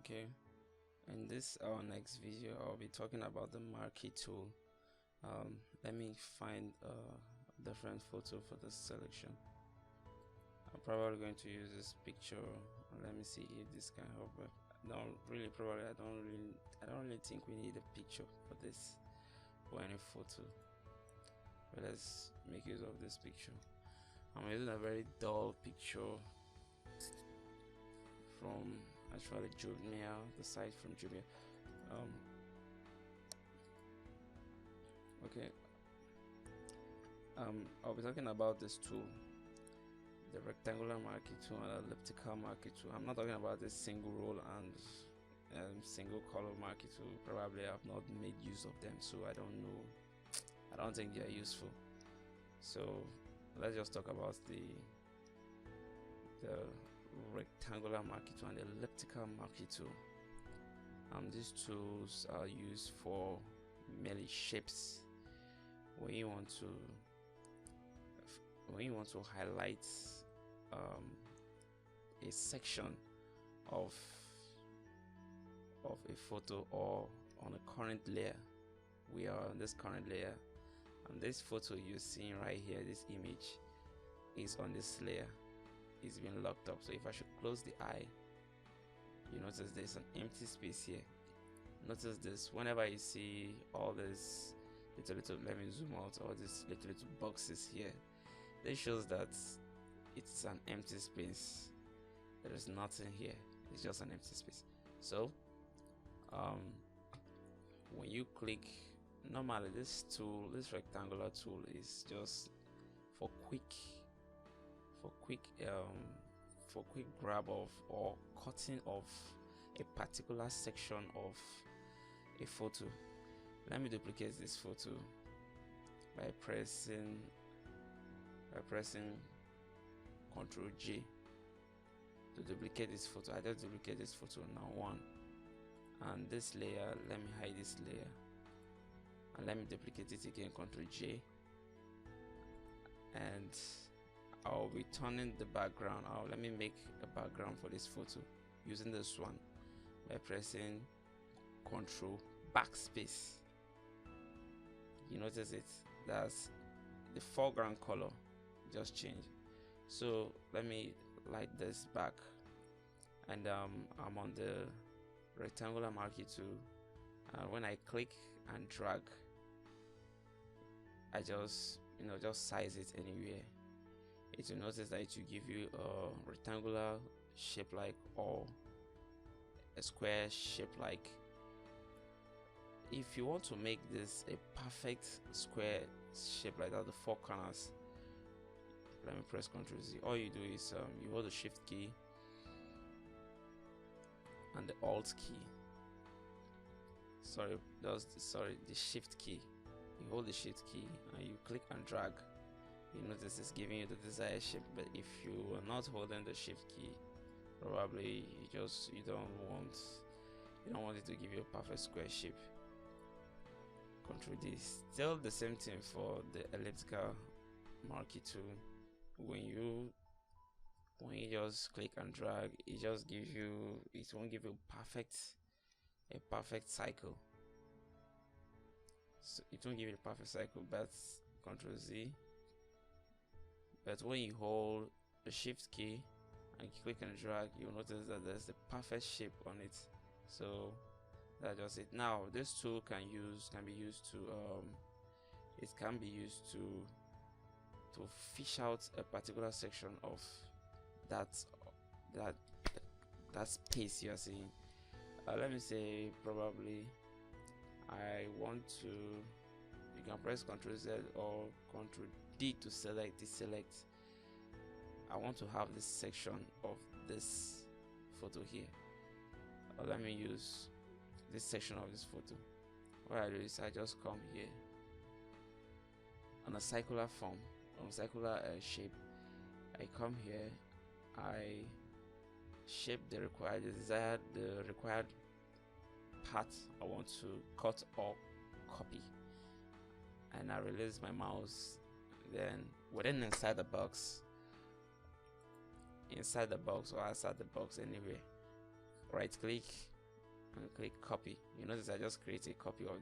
Okay, in this our next video I'll be talking about the marquee tool. Let me find a different photo for this selection. I'm probably going to use this picture. Let me see if this can help. But I don't really think we need a picture for this or any photo, but let's make use of this picture. I'm using a very dull picture from actually Jumia, the site from Jumia. Okay, I'll be talking about this tool, the rectangular marquee tool and elliptical marquee tool. I'm not talking about this single roll and single color marquee tool. Probably I've not made use of them, so I don't know. I don't think they are useful. So let's just talk about the rectangular marquee tool and the elliptical marquee tool. These tools are used for merely shapes. When you want to highlight a section of a photo or on a current layer, we are on this current layer, and this photo you're seeing right here, this image is on this layer. It's been locked up. So if I should close the eye, you notice there's an empty space here. Notice this, whenever you see all this little, let me zoom out, all these little boxes here, this shows that it's an empty space. There is nothing here, it's just an empty space. So when you click, normally this tool, this rectangular tool, is just for quick grab of or cutting of a particular section of a photo. Let me duplicate this photo by pressing Ctrl J to duplicate this photo. I just duplicate this photo now, one, and this layer, let me hide this layer, and let me duplicate it again, Ctrl J, and I'll be turning the background. Let me make a background for this photo using this one by pressing Ctrl backspace. You notice it, that's the foreground color just changed. So let me light this back, and I'm on the rectangular marquee tool, and when I click and drag, I just size it anywhere. It will notice that it will give you a rectangular shape like or a square shape like. If you want to make this a perfect square shape like that, the four corners, let me press Ctrl Z. All you do is you hold the Shift key and the Alt key. The Shift key. You hold the Shift key and you click and drag. You notice it's giving you the desired shape. But if you are not holding the Shift key, probably you don't want it to give you a perfect square shape. Ctrl D. Still the same thing for the elliptical marquee tool. When you just click and drag, it won't give you a perfect cycle. So it won't give you a perfect cycle, but Ctrl Z. But when you hold the Shift key and click and drag, you'll notice that there's the perfect shape on it. So that's just it. Now this tool can be used to fish out a particular section of that space you are seeing. Let me say, probably I want to, you can press Ctrl Z or Ctrl D to deselect. I want to have this section of this photo here. Let me use this section of this photo. What I do is I just come here on a circular form, on a circular shape. I come here, I shape the required part I want to cut or copy, and I release my mouse. Then inside the box or outside the box anyway, right click and click copy. You notice I just create a copy of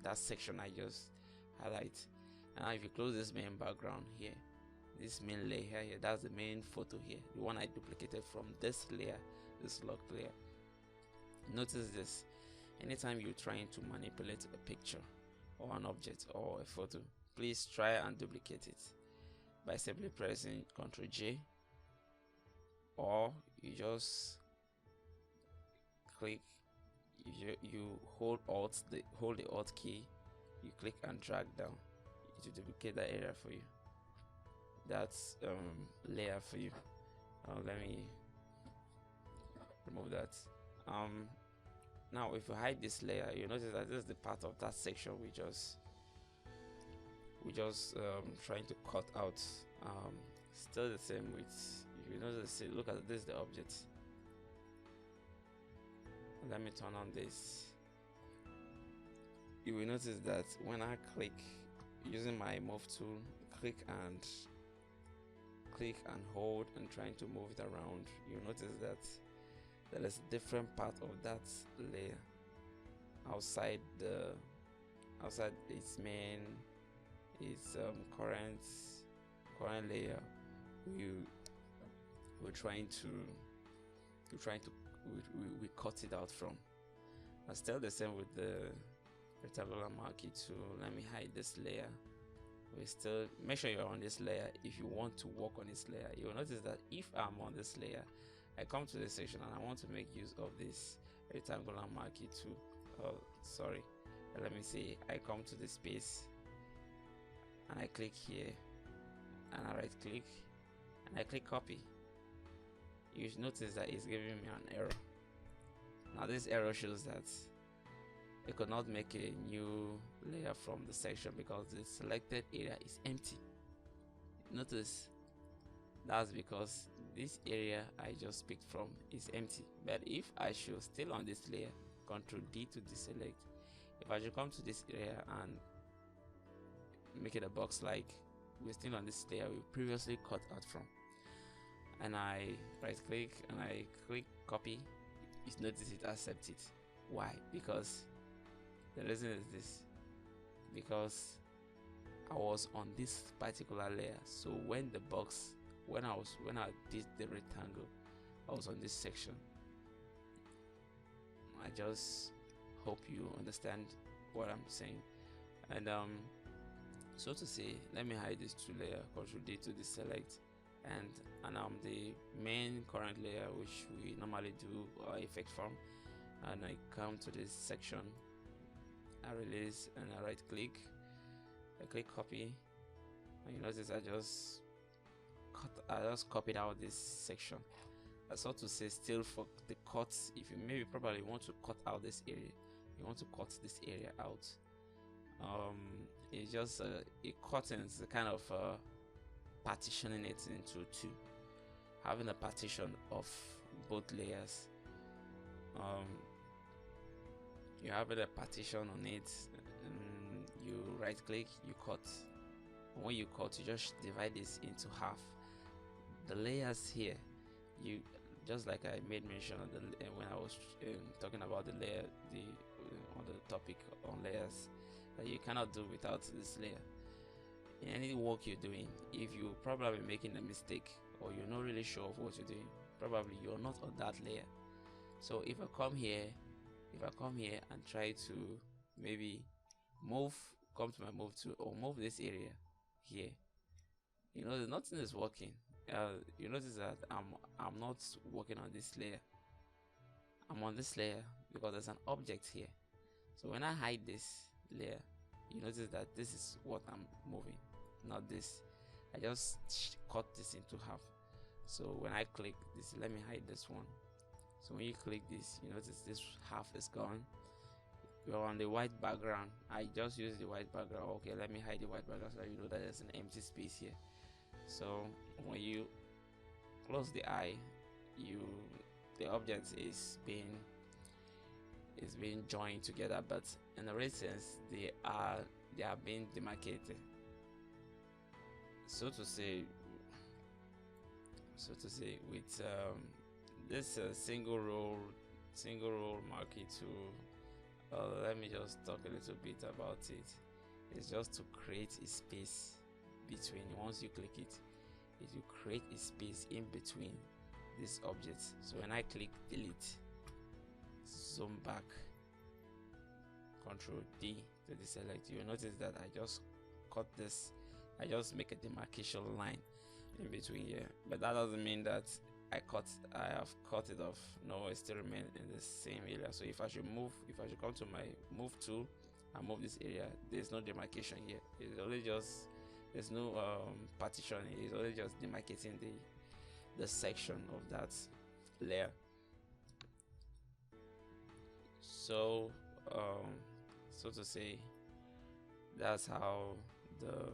that section I just highlight. And now if you close this main background here, this main layer here, that's the main photo here, the one I duplicated from this layer, this locked layer. Notice this: anytime you're trying to manipulate a picture or an object or a photo, please try and duplicate it by simply pressing Ctrl J, or you just click, you hold the Alt key, you click and drag down to duplicate that area for you. That's layer for you. Let me remove that. Now if you hide this layer, you notice that this is the part of that section we just trying to cut out. Still the same with, if you notice, look at this, the object. Let me turn on this. You will notice that when I click using my move tool, click and hold and trying to move it around, you notice that there is a different part of that layer outside its main, its current layer. We cut it out from. And still the same with the rectangular marquee tool. Let me hide this layer. We still make sure you're on this layer. If you want to work on this layer, you'll notice that if I'm on this layer, I come to this section and I want to make use of this rectangular marquee tool. Let me see. I come to this space and I click here and I right click and I click copy. You should notice that it's giving me an error. Now this error shows that it could not make a new layer from the section because the selected area is empty. Notice that's because this area I just picked from is empty. But if I should still on this layer, Ctrl D to deselect, if I should come to this area and make it a box like we're still on this layer we previously cut out from, and I right click and I click copy, you notice it accepts it. Why? Because the reason is this: because I was on this particular layer. So when the box, when I did the rectangle, I was on this section. I just hope you understand what I'm saying. And so to say, let me hide this two layer, Ctrl D to deselect, and the main current layer which we normally do effect from, and I come to this section, I release and I right click, I click copy, and you notice I just copied out this section. So to say, still for the cuts, if you maybe probably want to cut out this area, you want to cut this area out, it's just it cuttings the kind of partitioning it into two, having a partition of both layers. You have a partition on it, and you right click, you cut. When you cut, you just divide this into half. The layers here, you just like I made mention of when I was talking about the layer, on the topic on layers, that you cannot do without this layer. In any work you're doing, if you're probably making a mistake or you're not really sure of what you're doing, probably you're not on that layer. So if I come here and try to maybe come to my move tool or move this area here, you know, nothing is working. You notice that I'm not working on this layer. I'm on this layer because there's an object here. So when I hide this layer, you notice that this is what I'm moving, not this. I just cut this into half. So when I click this, let me hide this one. So when you click this, you notice this half is gone. You're on the white background. I just use the white background. Okay, let me hide the white background so you know that there's an empty space here. So when you close the eye, the object is being joined together, but in a real sense they are being demarcated. So to say, with this single row single row marquee tool, let me just talk a little bit about it. It's just to create a space between. Once you click it, it will create a space in between these objects. So when I click delete, zoom back, Control D to deselect, you will notice that I just cut this. I just make a demarcation line in between here, but that doesn't mean that I have cut it off. No, it still remains in the same area. So if I should come to my move tool and move this area, there's no demarcation here. It's only just, there's no partition. It's only just demarcating the section of that layer. So so to say, that's how the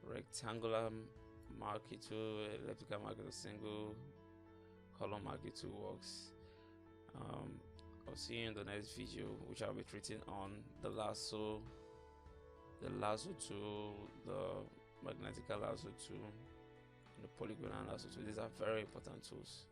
rectangular marquee tool, elliptical marquee tool, single column marquee tool works. I'll see you in the next video, which I'll be treating on the lasso tool, the magnetic lasso tool, the polygonal lasso tool. These are very important tools.